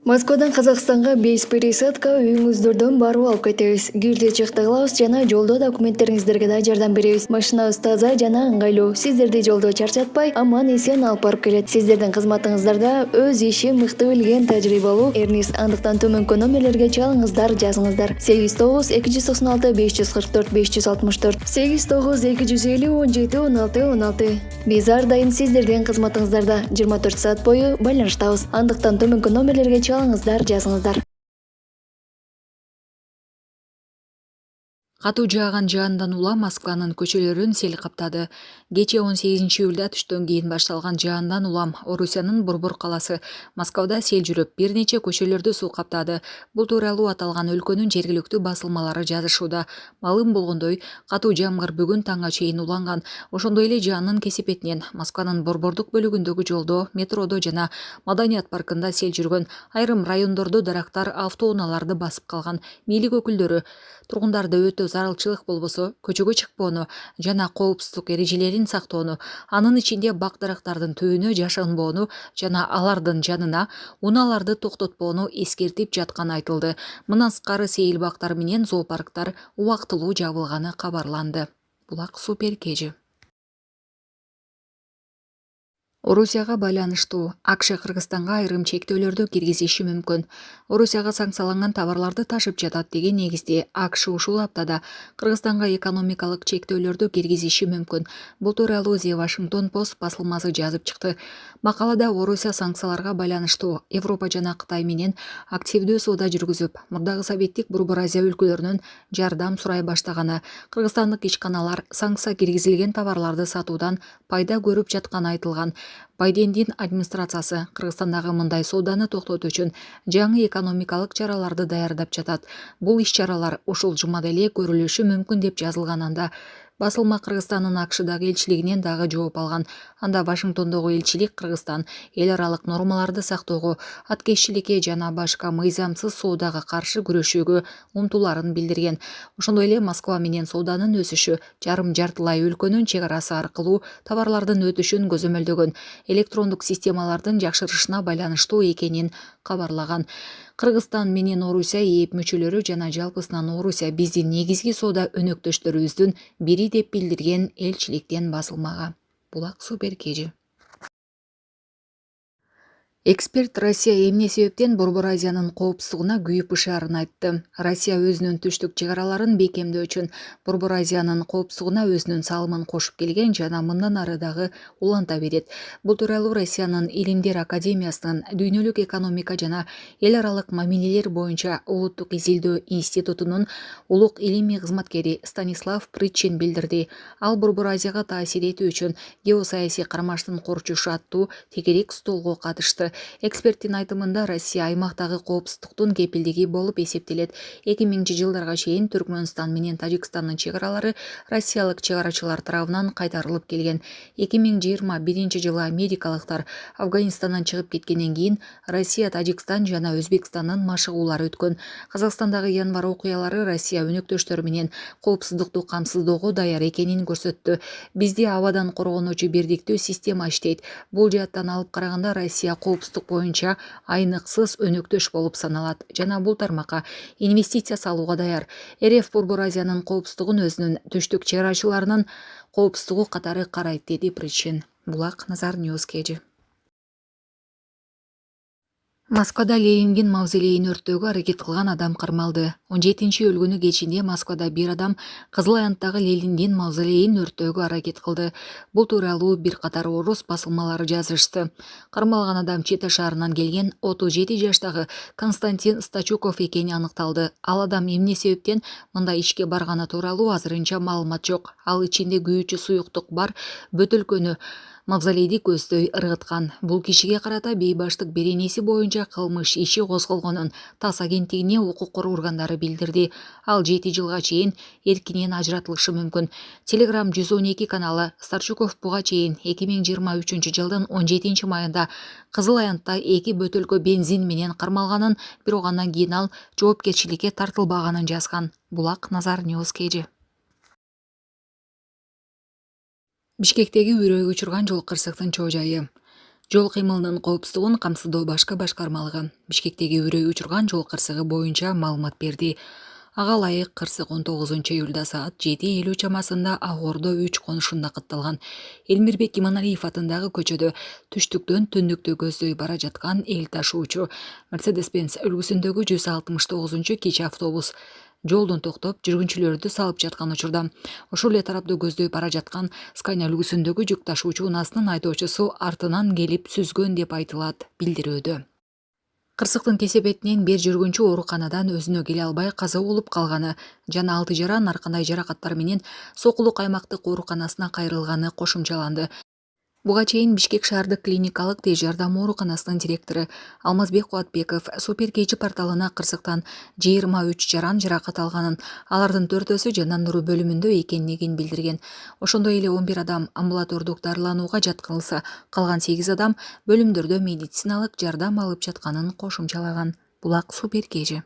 Москвадан Казакстанга 5 пересадка үйүңүздөрдөн барып алып кетебиз. Кирди чыкты кылабыз жана жолдо документтериңиздерге да жардам беребиз. Машинабыз таза жана ыңгайлуу. Сиздерди жолдо чарчатпай, аман эсен алып барып келет. Сиздердин кызматыңыздарда өз ишин мыкты билген тажрыйбалуу Эрнис. Андыктан төмөнкү номерлерге чалыңыздар, жазыңыздар. 89 296 544 564 89 250 17 16 16. Биз ар дайым сиздердин кызматыңыздарда 24 саат бою байланыштабыз. Андыктан төмөнкү номерлерге чалыңыздар, жазыңыздар. Катуу жааган жаандан улам Москванын көчөлөрүн сел каптады. Кечээ 18 июлда түштөн кийин башталган жаандан улам Орусиянын Борбор калаасы Москвада сел жүрүп, бир нече көчөлөрдү суу каптады. Бул тууралуу аталган өлкөнүн жергиликтүү басылмалары жазышууда. Малым болгондой, катуу жамгыр бүгүн таңга чейин уланган. Ошондой эле жаандын кесепетинен Москванын борбордук бөлүгүндөгү жолдо, метродо жана Маданият паркында сел жүргөн. Айрым райондордо дарактар автоунааларды басып калган. Бийлик өкүлдөрү тургундарды өтө зарылчылык болбосо көчөгө чыкпоону жана коопсуздук эрежелерин сактоону, анын ичинде бак дарактардын түбүнө жашынбоону жана алардын жанына унааларды токтотпоону эскертип жатканы айтылды. Мындан сырткары сейил бактар менен зоопарктар убактылуу жабылганы кабарланды. Булак Супер Кежи. Орусияга байланыштуу АКШ Кыргызстанга айрым чектөөлөрдү киргизиши мүмкүн. Орусияга санкцияланган товарларды ташып жатат деген негизде АКШ ушул аптада Кыргызстанга экономикалык чектөөлөрдү киргизиши мүмкүн. Бул тууралуу The Washington Post басылмасы жазып чыкты. Макалада Орусия санкцияларга байланыштуу Европа жана Кытай менен активдүү соода жүргүзүп, мурдагы советтик Борбор Азия өлкөлөрүнөн жардам сурай баштаганы, кыргызстандык ишканалар санкция киргизилген товарларды сатуудан пайда көрүп жатканы айтылган. Байдендин администрациясы Кыргызстандагы мындай сооданы токтотуу үчүн жаңы экономикалык чараларды даярдап жатат. Бул иш-чаралар ушул жумада эле көрүлүшү мүмкүн деп жазылган анда. Басылма Кыргызстандын АКШдагы элчилигинен дагы жооп алган. Анда Вашингтондогу элчилик Кыргызстан эл аралык нормаларды сактоого, аткезчиликке жана башка мыйзамсыз соодага каршы күрөшүүгө умтулаарын билдирген. Ошондой эле Москва менен сооданын өсүшү жарым-жартылай өлкөнүн чек арасы аркылуу товарлардын өтүшүн көзөмөлдөгөн электрондук системалардын жакшырышына байланыштуу экенин кабарлаган. Кыргызстан менен Орусия ээп мүчөлөрү жана жалпысынан Орусия биздин негизги соода өнөктөштөрүбүздүн бири деп билдирген элчиликтен басылмага. Булак Супер Кежи. Эксперт Россия эмне себептен Борбор Азиянын коопсуздугуна күйүп ышаарын айтты. Россия өзүнүн түштүк чек араларын бекемдөө үчүн Борбор Азиянын коопсуздугуна өзүнүн салымын кошуп келген жана мындан ары дагы уланта берет. Бул тууралуу Россиянын Илимдер академиясынын дүйнөлүк экономика жана эл аралык мамилелер боюнча улуттук изилдөө институтунун улук илимий кызматкери Станислав Притчин билдирди. Ал Борбор Азияга таасир этүү үчүн геосаясий кармаштын курчушу аттуу тегерек столго катышты. Эксперттин айтымында Россия аймактагы коопсуздуктун кепилдиги болуп эсептелет. 2000-жылдарга чейин Түркмөнстан менен Тажикстандын чек аралары россиялык чек арачылар тарабынан кайтарылып келген. 2021-жылы америкалыктар Афганистандан чыгып кеткенден кийин Россия, Тажикстан жана Өзбекстандын машыгуулары өткөн. Казакстандагы январь окуялары Россия өнөктөштөрү менен коопсуздукту камсыздоого даяр экенин көрсөттү. Бизде абадан коргонуучу бирдиктүү система иштейт. Бул жааттан алып караганда Россия коопсуздук боюнча айныксыз өнөктөш болуп саналат жана бул тармакка инвестиция салууга даяр. РФ Борбор Азиянын коопсуздугун өзүнүн түштүк чек арачыларынын коопсуздугу катары карайт, деди Причин. Булак Назар Ньюс Кежи. Москвада Лениндин мавзолейин өрттөөгө аракет кылган адам кармалды. 17-июль кечинде Москвада бир адам Кызыл Аянттагы Лениндин мавзолейин өрттөөгө аракет кылды. Бул тууралуу бир катар орус басылмалары жазышты. Кармалган адам Чита шаарынан келген 37 жаштагы Константин Стачуков экени аныкталды. Ал адам эмне себептен мындай ишке барганы тууралуу азырынча маалымат жок. Ал ичинде күйүүчү суюктук бар бөтөлкөнү мавзолейди көздөй ыргыткан. Бул кишиге карата бейбаштык беренеси боюнча кылмыш иши козголгонун ТАСС агенттигине укук коргоо органдары билдирди. Ал 7 жылга чейин эркинен ажыратылышы мүмкүн. Telegram 112 каналы Старчуков буга чейин 2023-жылдын 17-майында Кызыл Аянтта 2 бөтөлкө бензин менен кармалганын, бирок андан кийин ал жоопкерчиликке тартылбаганын жазган. Булак Назар Ньюс Кежи. Бишкектеги үрөйгө учурган жол кырсыктын чоо жайы. Жол кыймылынын коопсуздугун камсыздоо башкы башкармалыгы Бишкектеги үрөй учурган жол кырсыгы боюнча маалымат берди. Ага ылайык кырсык 19-июлда саат 7:50 чамасында Агордо 3 конушунда катталган. Элмирбек Иманалиев атындагы көчөдө түштүктөн түндүктү көздөй бара жаткан эл ташуучу Mercedes-Benz үлгүсүндөгү 169 кичи автобус жолдон токтоп жүргүнчүлөрдү салып жаткан учурда ошол эле тарапты көздөй бара жаткан Scania үлгүсүндөгү жүк ташуучу унаасынын айдоочусу артынан келип сүзгөн деп айтылат билдирүүдө. Кырсыктын кесепетинен бир жүргүнчү ооруканадан өзүнө келе албай каза болуп калганы жана 6 жара наркандай жаракаттар менен Сокулук аймактык ооруканасына кайрылганы кошумчаланды. Буга чейин Бишкек шаардык клиникалык тез жардам ооруканасынын директору Алмазбек Кубатбеков Супер KG порталына кырсыктан 23 жаран жаракат алганын, алардын 4-өсү жандандыруу бөлүмүндө экенин билдирген. Ошондой эле 11 адам амбулатордук дарыланууга жаткырылса, калган 8 адам бөлүмдөрдө медициналык жардам алып жатканын кошумчалаган. Булак Супер KG.